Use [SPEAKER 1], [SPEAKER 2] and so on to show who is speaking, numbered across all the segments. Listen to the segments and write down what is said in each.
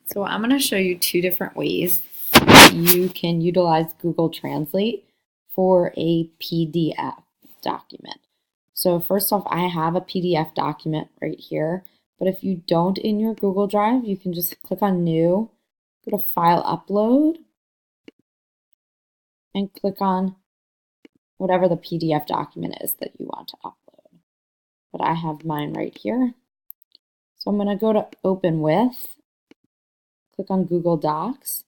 [SPEAKER 1] So I'm going to show you two different ways you can utilize Google Translate for a PDF document. So first off, I have a PDF document right here, but if you don't in your Google Drive, you can just click on New, go to File Upload, and click on whatever the PDF document is that you want to upload. But I have mine right here. So I'm going to go to Open With, click on Google Docs,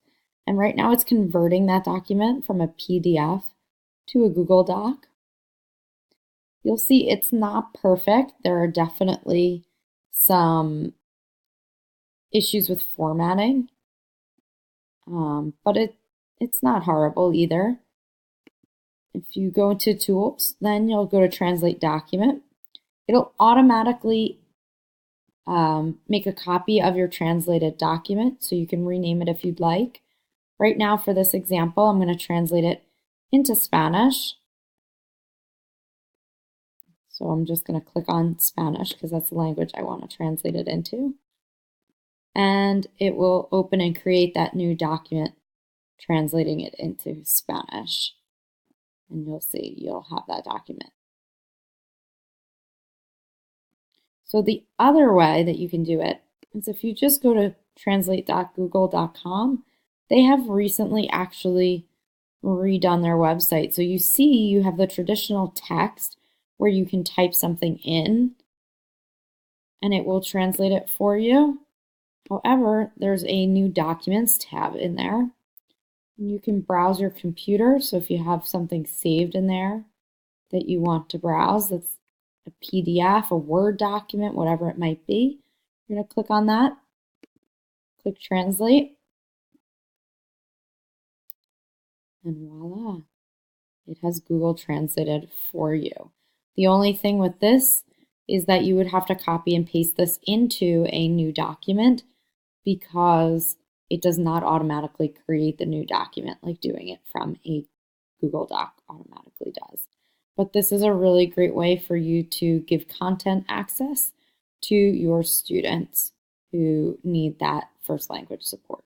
[SPEAKER 1] and right now it's converting that document from a PDF to a Google Doc. You'll see it's not perfect. There are definitely some issues with formatting, but it's not horrible either. If you go to Tools, then you'll go to Translate Document. It'll automatically make a copy of your translated document, so you can rename it if you'd like. Right now, for this example, I'm going to translate it into Spanish. So I'm just going to click on Spanish because that's the language I want to translate it into. And it will open and create that new document, translating it into Spanish. And you'll see you'll have that document. So the other way that you can do it is if you just go to translate.google.com, they have recently actually redone their website. So you see you have the traditional text where you can type something in and it will translate it for you. However, there's a new Documents tab in there. And you can browse your computer. So if you have something saved in there that you want to browse, that's a PDF, a Word document, whatever it might be, you're going to click on that, click Translate, and voila, it has Google translated for you. The only thing with this is that you would have to copy and paste this into a new document because it does not automatically create the new document like doing it from a Google Doc automatically does. But this is a really great way for you to give content access to your students who need that first language support.